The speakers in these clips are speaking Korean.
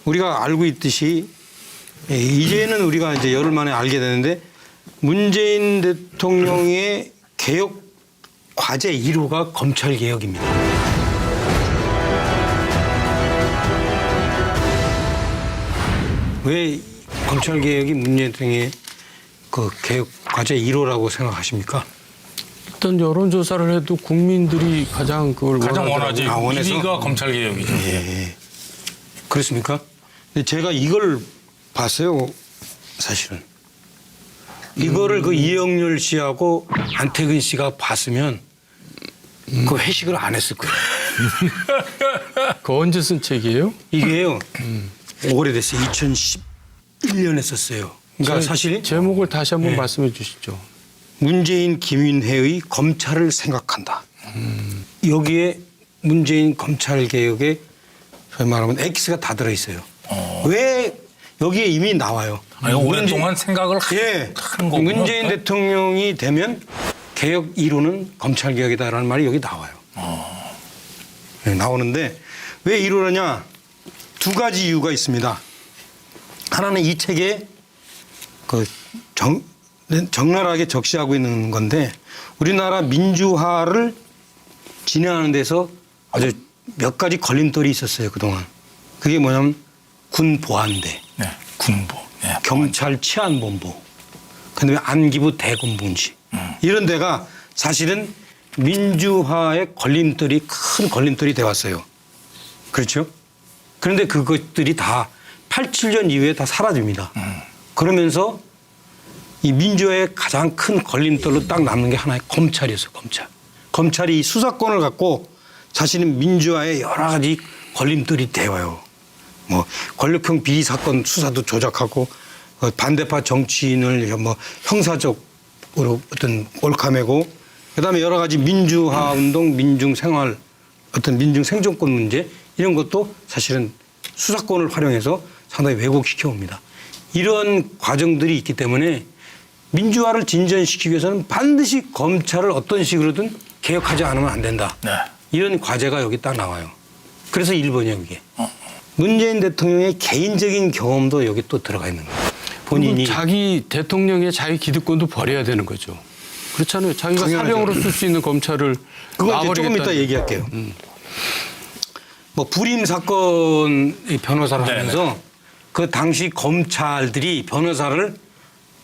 우리가 알고 있듯이 이제는 우리가 이제 열흘 만에 알게 되는데 문재인 대통령의 개혁 과제 1호가 검찰 개혁입니다. 왜 검찰 개혁이 문재인 대통령의 그 개혁 과제 1호라고 생각하십니까? 일단 여론조사를 해도 국민들이 가장 그걸 가장 원하지. 원해서? 1위가 검찰 개혁이죠. 그렇습니까? 근데 제가 이걸 봤어요, 사실은. 이거를 그 이영렬 씨하고 안태근 씨가 봤으면 그 회식을 안 했을 거예요. 그 언제 쓴 책이에요? 이게요, 오래됐어요. 2011년에 썼어요. 그러니까 사실 제목을 다시 한번 말씀해 주시죠. 문재인 김윤혜의 검찰을 생각한다. 여기에 문재인 검찰 개혁에 소위 말하면 X가 다 들어있어요. 왜 여기에 이미 나와요. 오랫동안 생각을 예, 하는 거군요. 문재인 대통령이 되면 개혁 1호는 검찰 개혁이다라는 말이 여기 나와요. 네, 나오는데 왜 1호냐? 두 가지 이유가 있습니다. 하나는 이 책에 그 적나라하게 적시하고 있는 건데 우리나라 민주화를 진행하는 데서 아주 몇 가지 걸림돌이 있었어요, 그동안. 그게 뭐냐면 군보안대, 네, 군보, 네. 경찰 치안본부, 그다음에 안기부 대검분시 이런 데가 사실은 민주화의 걸림돌이 큰 걸림돌이 돼 왔어요. 그렇죠? 그런데 그것들이 다 87년 이후에 다 사라집니다. 그러면서 이 민주화의 가장 큰 걸림돌로 딱 남는 게 하나의 검찰이었어요. 검찰. 검찰이 이 수사권을 갖고 자신은 민주화에 여러 가지 걸림돌이 되어요. 뭐 권력형 비리 사건 수사도 조작하고 반대파 정치인을 뭐 형사적으로 어떤 몰카매고 그다음에 여러 가지 민주화 운동, 민중 생활, 어떤 민중 생존권 문제 이런 것도 사실은 수사권을 활용해서 상당히 왜곡시켜 옵니다. 이런 과정들이 있기 때문에 민주화를 진전시키기 위해서는 반드시 검찰을 어떤 식으로든 개혁하지 않으면 안 된다. 네. 이런 과제가 여기 딱 나와요. 그래서 1번이에요, 이게. 문재인 대통령의 개인적인 경험도 여기 또 들어가 있는 거예요. 본인이. 자기 대통령의 자기 기득권도 버려야 되는 거죠. 그렇잖아요. 자기가 당연하죠. 사병으로 쓸 수 있는 검찰을 그거 이제 조금 이따 얘기할게요. 뭐 불임 사건 변호사를 하면서 그 당시 검찰들이 변호사를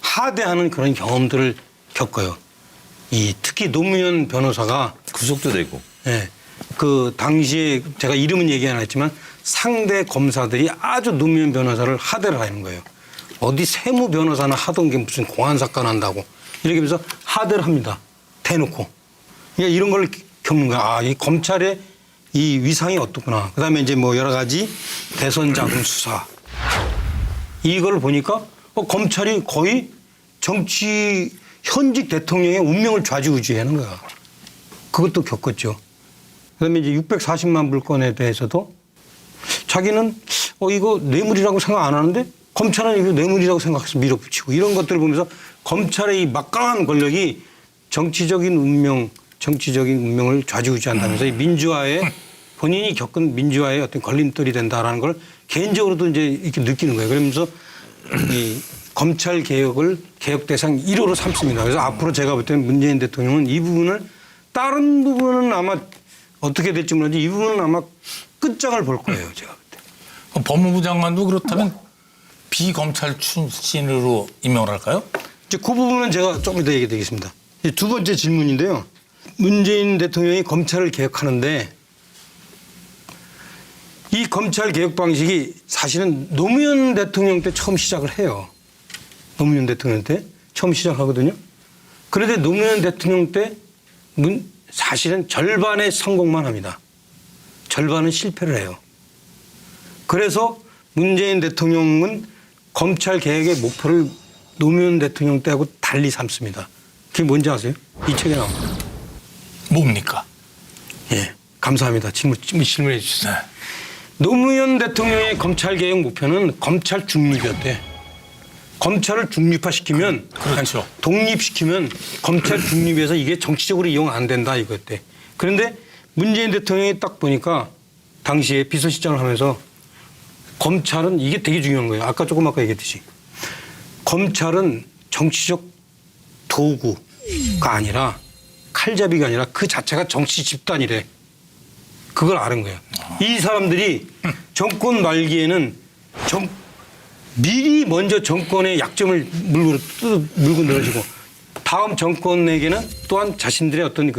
하대하는 그런 경험들을 겪어요. 이 특히 노무현 변호사가 구속도 되고. 예, 그 당시에 제가 이름은 얘기 안 했지만 상대 검사들이 아주 노무현 변호사를 하대를 하는 거예요. 어디 세무 변호사는 하던 게 무슨 공안 사건 한다고 이렇게 하면서 하대를 합니다. 대놓고. 그러니까 이런 걸 겪는 거야. 아, 이 검찰의 이 위상이 어떻구나. 그다음에 이제 뭐 여러 가지 대선 자금 수사 이걸 보니까 검찰이 거의 정치 현직 대통령의 운명을 좌지우지하는 거야. 그것도 겪었죠. 그다음에 이제 640만 불건에 대해서도 자기는 이거 뇌물이라고 생각 안 하는데 검찰은 이거 뇌물이라고 생각해서 밀어붙이고 이런 것들을 보면서 검찰의 이 막강한 권력이 정치적인 운명을 좌지우지한다면서 이 민주화에 본인이 겪은 민주화의 어떤 걸림돌이 된다라는 걸 개인적으로도 이제 이렇게 느끼는 거예요. 그러면서 이 검찰 개혁을 개혁 대상 1호로 삼습니다. 그래서 앞으로 제가 볼 때는 문재인 대통령은 이 부분을 다른 부분은 아마 어떻게 될지 모르지 이 부분은 아마 끝장을 볼 거예요. 제가 볼 때. 법무부 장관도 그렇다면 비검찰 출신으로 임명을 할까요? 이제 그 부분은 제가 조금 이따 얘기드리겠습니다. 이제 두 번째 질문인데요. 문재인 대통령이 검찰을 개혁하는데 이 검찰 개혁 방식이 사실은 노무현 대통령 때 처음 시작을 해요. 노무현 대통령 때 처음 시작하거든요. 그런데 노무현 대통령 때 사실은 절반의 성공만 합니다. 절반은 실패를 해요. 그래서 문재인 대통령은 검찰 개혁의 목표를 노무현 대통령 때하고 달리 삼습니다. 그게 뭔지 아세요? 이 책에 나옵니다. 뭡니까? 예, 감사합니다. 질문해 주셨어요. 네. 노무현 대통령의 검찰 개혁 목표는 검찰 중립이었대. 검찰을 중립화시키면, 그렇죠. 독립시키면 검찰 중립에서 이게 정치적으로 이용 안 된다 이거였대. 그런데 문재인 대통령이 딱 보니까 당시에 비서실장을 하면서 검찰은 이게 되게 중요한 거예요. 아까 조금 아까 얘기했듯이 검찰은 정치적 도구가 아니라 칼잡이가 아니라 그 자체가 정치 집단이래. 그걸 아는 거예요. 이 사람들이 정권 말기에는 미리 먼저 정권의 약점을 물고 늘어지고 다음 정권에게는 또한 자신들의 어떤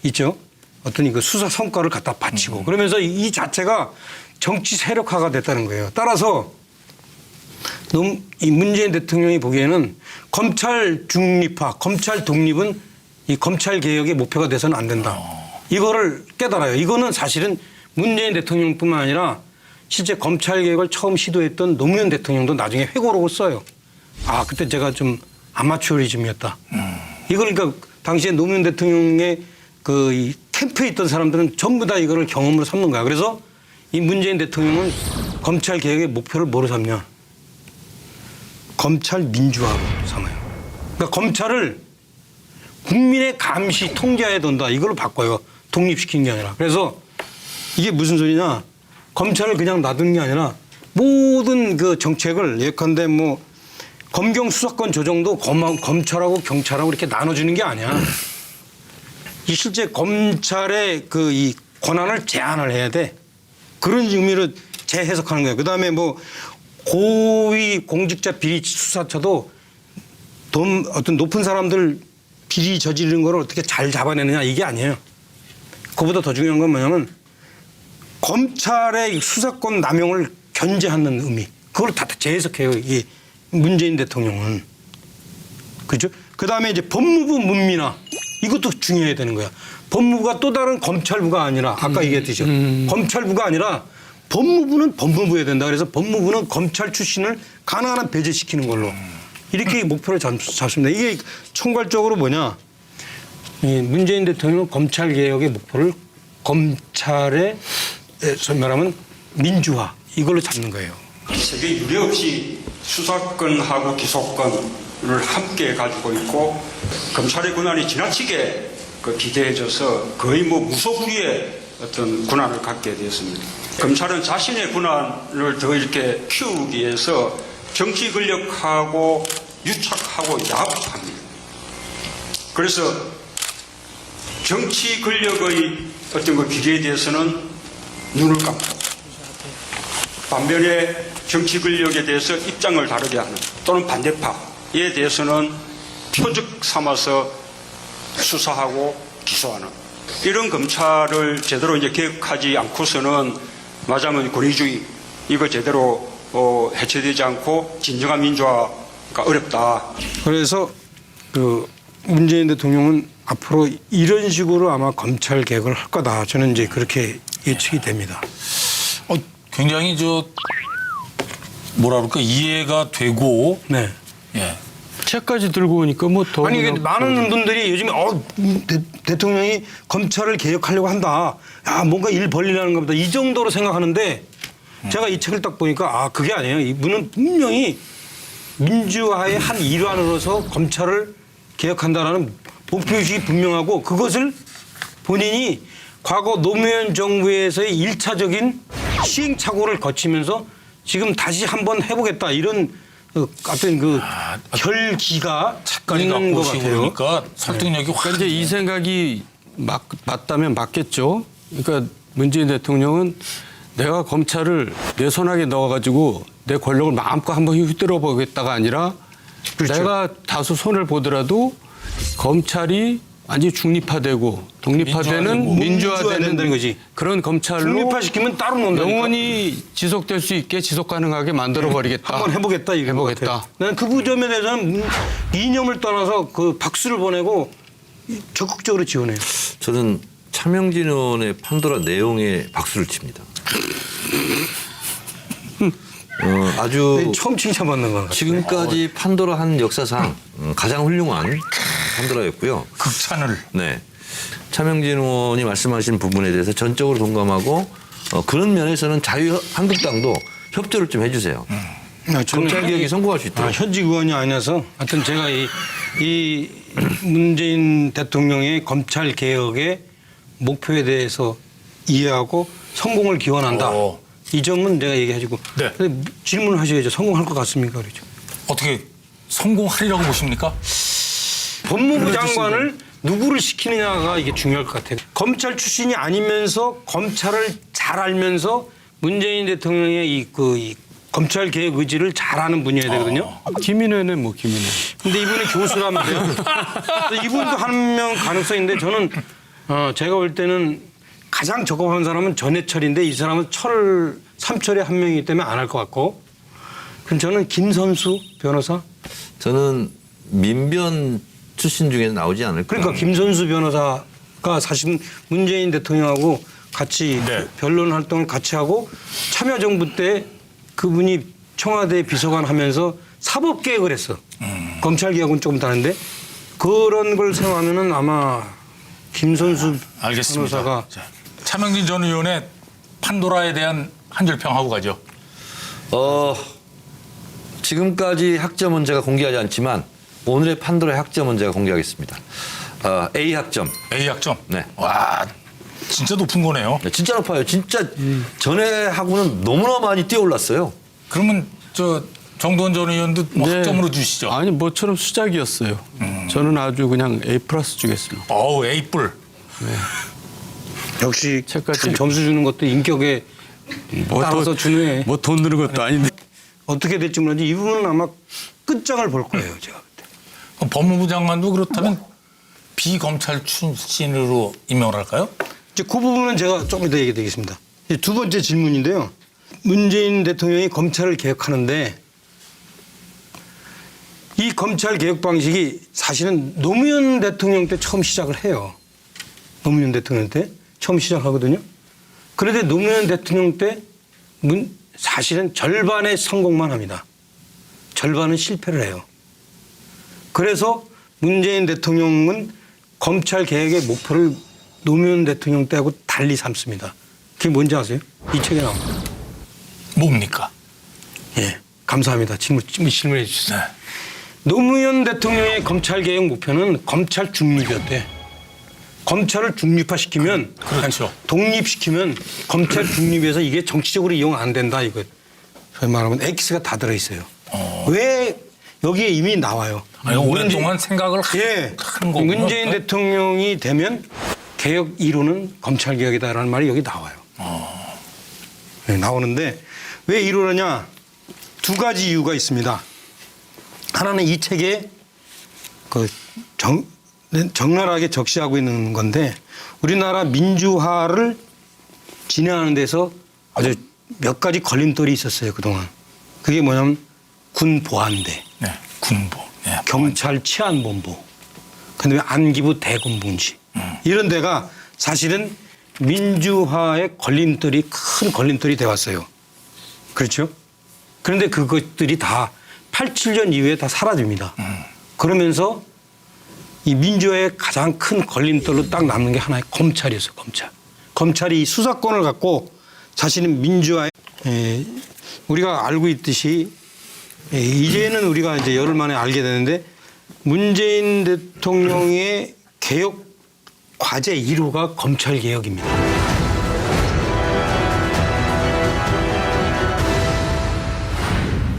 있죠. 어떤 그 수사 성과를 갖다 바치고 그러면서 이 자체가 정치 세력화가 됐다는 거예요. 따라서 이 문재인 대통령이 보기에는 검찰 중립화, 검찰 독립은 이 검찰 개혁의 목표가 돼서는 안 된다. 이거를 깨달아요. 이거는 사실은 문재인 대통령뿐만 아니라 실제 검찰 개혁을 처음 시도했던 노무현 대통령도 나중에 회고록을 써요. 아, 그때 제가 좀 아마추어리즘이었다. 이걸 그러니까 당시에 노무현 대통령의 이 캠프에 있던 사람들은 전부 다 이거를 경험으로 삼는 거야. 그래서 이 문재인 대통령은 검찰 개혁의 목표를 뭐로 삼냐? 검찰 민주화로 삼아요. 그러니까 검찰을 국민의 감시 통제하에 둔다. 이걸로 바꿔요. 독립시키는 게 아니라. 그래서 이게 무슨 소리냐? 검찰을 그냥 놔두는 게 아니라 모든 그 정책을 예컨대 뭐 검경 수사권 조정도 검찰하고 경찰하고 이렇게 나눠주는 게 아니야. 이 실제 검찰의 이 권한을 제한을 해야 돼. 그런 의미로 재해석하는 거예요. 그다음에 뭐 고위 공직자 비리 수사처도 어떤 높은 사람들 비리 저지르는 걸 어떻게 잘 잡아내느냐 이게 아니에요. 그보다 더 중요한 건 뭐냐면 검찰의 수사권 남용을 견제하는 의미. 그걸 다 재해석해요. 이게 문재인 대통령은. 그죠? 그다음에 이제 법무부 문민화. 이것도 중요해야 되는 거야. 법무부가 또 다른 검찰부가 아니라 아까 얘기했듯이 검찰부가 아니라 법무부는 법무부여야 된다. 그래서 법무부는 검찰 출신을 가능한 배제시키는 걸로 이렇게 목표를 잡습니다. 이게 총괄적으로 뭐냐. 이 문재인 대통령은 검찰 개혁의 목표를 검찰의 말하면 민주화 이걸로 잡는 거예요. 세계 유례 없이 수사권하고 기소권을 함께 가지고 있고 검찰의 권한이 지나치게 기대해져서 거의 뭐 무소불위의 어떤 권한을 갖게 되었습니다. 검찰은 자신의 권한을 더 이렇게 키우기 위해서 정치 권력하고 유착하고 야합합니다. 그래서 정치 권력의 어떤 기대에 대해서는 눈을 감고 반면에 정치 권력에 대해서 입장을 다르게 하는 또는 반대파에 대해서는 표적 삼아서 수사하고 기소하는 이런 검찰을 제대로 이제 개혁하지 않고서는 말하자면 권위주의 이거 제대로 해체되지 않고 진정한 민주화가 어렵다. 그래서 문재인 대통령은 앞으로 이런 식으로 아마 검찰 개혁을 할 거다. 저는 이제 그렇게 예측이 됩니다. 굉장히 뭐라 그럴까 이해가 되고 네. 예. 책까지 들고 오니까 뭐 더. 아니 많은 분들이 요즘에 대통령이 검찰을 개혁하려고 한다. 야 뭔가 일 벌리려는 겁니다. 이 정도로 생각하는데 제가 이 책을 딱 보니까 그게 아니에요. 이분은 분명히 민주화의 한 일환으로서 검찰을 개혁한다라는 목표의식이 분명하고 그것을 본인이 과거 노무현 정부에서의 1차적인 시행착오를 거치면서 지금 다시 한번 해보겠다 이런 어떤 결기가 있는 것 같아요. 그러니까 설득력이 확. 그러니까 이제 이 생각이 맞다면 맞겠죠. 그러니까 문재인 대통령은 내가 검찰을 내 손아귀에 넣어가지고 내 권력을 마음껏 한번 휘둘러 보겠다가 아니라 그렇죠. 내가 다소 손을 보더라도 검찰이 완전히 중립화되고 독립화되는 민주화되는 거지. 그런 검찰로 중립화시키면 따로 논다니까. 영원히 지속될 수 있게 지속 가능하게 만들어 버리겠다. 한번 해보겠다 이거 해보겠다. 나는 그 점에 대해서는 이념을 떠나서 박수를 보내고 적극적으로 지원해요. 저는 차명진 의원의 판도라 내용에 박수를 칩니다. 아주 처음 칭찬받는 것 같아요. 지금까지 판도라 한 역사상 가장 훌륭한 판도라였고요. 극찬을. 네. 차명진 의원이 말씀하신 부분에 대해서 전적으로 동감하고 그런 면에서는 자유한국당도 협조를 좀 해주세요. 검찰 개혁이 성공할 수 있도록. 현직 의원이 아니라서 하여튼 제가 이 문재인 대통령의 검찰 개혁의 목표에 대해서 이해하고 성공을 기원한다. 이 점은 내가 얘기해주고 네. 근데 질문을 하셔야죠. 성공할 것 같습니까? 그렇죠. 어떻게 성공하리라고 보십니까? 법무부 장관을 누구를 시키느냐가 이게 중요할 것 같아요. 검찰 출신이 아니면서 검찰을 잘 알면서 문재인 대통령의 이 검찰 개혁 의지를 잘 아는 분이어야 되거든요. 김인회는 뭐 김인회. 근데 이분이 교수라면서요. 이분도 한 명 가능성인데 저는 제가 볼 때는 가장 적합한 사람은 전해철인데 이 사람은 삼철에 한 명이기 때문에 안 할 것 같고. 그럼 저는 김선수 변호사. 저는 민변 출신 중에는 나오지 않을까. 그러니까 김선수 변호사가 사실은 문재인 대통령하고 같이 네. 변론 활동을 같이 하고 참여정부 때 그분이 청와대 비서관 하면서 사법개혁을 했어. 검찰개혁은 조금 다른데 그런 걸 생각하면은 아마 김선수 알겠습니다. 변호사가 자, 차명진 전 의원의 판도라에 대한 한 줄 평하고 가죠. 지금까지 학점은 제가 공개하지 않지만 오늘의 판도라의 학점은 제가 공개하겠습니다. A 학점. A 학점. 네. 와, 진짜 높은 거네요. 네, 진짜 높아요. 진짜 전에 하고는 너무나 많이 뛰어올랐어요. 그러면 저 정도원 전 의원도 뭐 네. 학점으로 주시죠. 아니 뭐처럼 수작이었어요. 저는 아주 그냥 A+ 주겠습니다. 어우, A 뿔. 역시 책까지 참 점수 주는 것도 인격에 따라서 주네. 뭐 돈 드는 것도 아닌데. 어떻게 될지 모르지 이 부분은 아마 끝장을 볼 거예요. 제가 볼 때. 그럼 법무부 장관도 그렇다면 비검찰 출신으로 임명을 할까요? 이제 그 부분은 제가 조금 더 얘기 드리겠습니다. 이제 두 번째 질문인데요. 문재인 대통령이 검찰을 개혁하는데 이 검찰 개혁 방식이 사실은 노무현 대통령 때 처음 시작을 해요. 노무현 대통령 때 처음 시작하거든요. 그런데 노무현 대통령 때 사실은 절반의 성공만 합니다. 절반은 실패를 해요. 그래서 문재인 대통령은 검찰 개혁의 목표를 노무현 대통령 때하고 달리 삼습니다. 그게 뭔지 아세요? 이 책에 나옵니다. 뭡니까? 예, 감사합니다. 질문해 주셨어요. 네. 노무현 대통령의 검찰 개혁 목표는 검찰 중립이었대. 검찰을 중립화시키면, 그렇죠. 독립시키면 검찰 중립에서 이게 정치적으로 이용 안 된다 이거. 소위 말하면 X가 다 들어 있어요. 왜 여기에 이미 나와요. 아니, 오랫동안 생각을 예, 하는 거군요. 문재인 대통령이 되면 개혁 1호는 검찰 개혁이다라는 말이 여기 나와요. 네, 나오는데 왜 이러느냐? 두 가지 이유가 있습니다. 하나는 이 책에 적나라하게 적시하고 있는 건데 우리나라 민주화를 진행하는 데서 아주 몇 가지 걸림돌이 있었어요 그동안. 그게 뭐냐면 군 보안대, 네, 군보. 네. 경찰 치안본부, 그다음에 안기부 대군분지 이런 데가 사실은 민주화의 걸림돌이 큰 걸림돌이 돼 왔어요. 그렇죠? 그런데 그것들이 다 87년 이후에 다 사라집니다. 그러면서 이 민주화의 가장 큰 걸림돌로 딱 남는 게 하나의 검찰이었어요. 검찰이 이 수사권을 갖고 사실은 민주화에 우리가 알고 있듯이 이제는 우리가 이제 열흘 만에 알게 되는데 문재인 대통령의 개혁 과제 1호가 검찰 개혁입니다.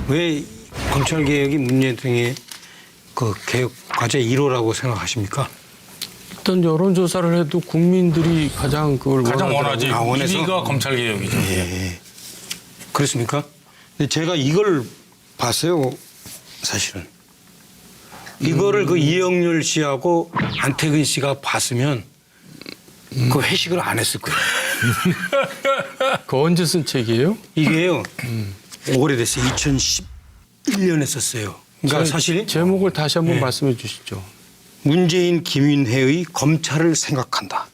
왜 검찰 개혁이 문재인 대통령의 그 개혁 과제 1호라고 생각하십니까? 어떤 여론조사를 해도 국민들이 가장 그걸 가장 원하지. 원해서? 1위가 검찰 개혁이죠. 예. 그렇습니까? 근데 제가 이걸 봤어요, 사실은. 이거를 그 이영렬 씨하고 안태근 씨가 봤으면 그 회식을 안 했을 거예요. 그 언제 쓴 책이에요? 이게요, 오래됐어요. 2011년에 썼어요. 그러니까 사실 제목을 다시 한번 말씀해 주시죠. 문재인 김윤혜의 검찰을 생각한다.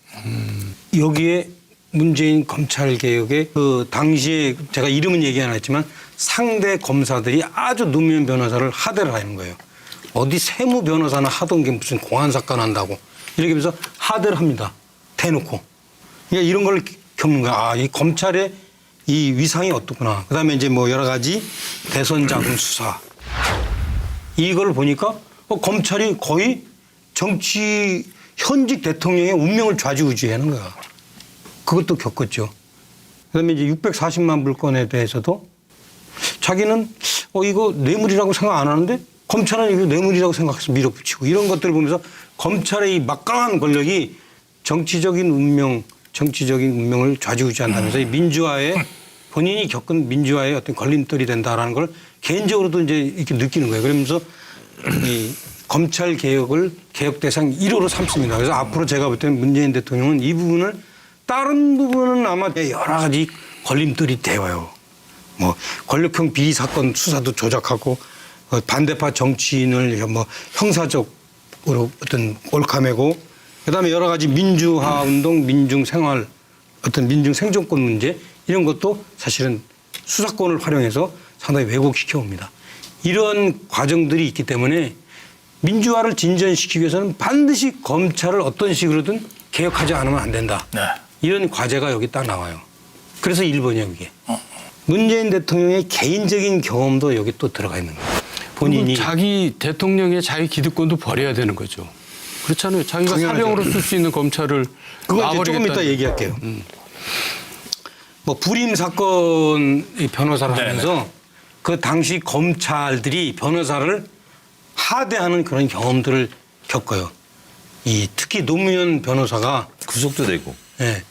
여기에 문재인 검찰 개혁의 그 당시에 제가 이름은 얘기 안 했지만 상대 검사들이 아주 노무현 변호사를 하대를 하는 거예요. 어디 세무 변호사나 하던 게 무슨 공안 사건 한다고 이렇게 하면서 하대를 합니다. 대놓고. 그러니까 이런 걸 겪는 거야. 아, 이 검찰의 이 위상이 어떻구나. 그다음에 이제 뭐 여러 가지 대선 자금 수사 이걸 보니까 검찰이 거의 정치 현직 대통령의 운명을 좌지우지하는 거야. 그것도 겪었죠. 그다음에 이제 640만 물건에 대해서도 자기는 이거 뇌물이라고 생각 안 하는데 검찰은 이거 뇌물이라고 생각해서 밀어붙이고 이런 것들을 보면서 검찰의 이 막강한 권력이 정치적인 운명을 좌지우지한다면서 이 민주화에 본인이 겪은 민주화의 어떤 걸림돌이 된다라는 걸 개인적으로도 이제 이렇게 느끼는 거예요. 그러면서 이 검찰 개혁을 개혁 대상 1호로 삼습니다. 그래서 앞으로 제가 볼 때는 문재인 대통령은 이 부분을 다른 부분은 아마 여러 가지 걸림돌이 되어요. 뭐 권력형 비리 사건 수사도 조작하고 반대파 정치인을 뭐 형사적으로 어떤 올카매고 그다음에 여러 가지 민주화 운동, 민중 생활 어떤 민중 생존권 문제 이런 것도 사실은 수사권을 활용해서 상당히 왜곡시켜 옵니다. 이런 과정들이 있기 때문에 민주화를 진전시키기 위해서는 반드시 검찰을 어떤 식으로든 개혁하지 않으면 안 된다. 네. 이런 과제가 여기 딱 나와요. 그래서 1번이에요, 이게. 문재인 대통령의 개인적인 경험도 여기 또 들어가 있는 거예요. 본인이. 자기 대통령의 자기 기득권도 버려야 되는 거죠. 그렇잖아요. 자기가 당연하죠. 사병으로 쓸 수 있는 검찰을 그거 이제 조금 이따 얘기할게요. 뭐 불임 사건 변호사를 네네. 하면서 그 당시 검찰들이 변호사를 하대하는 그런 경험들을 겪어요. 특히 노무현 변호사가 구속도 되고. 예,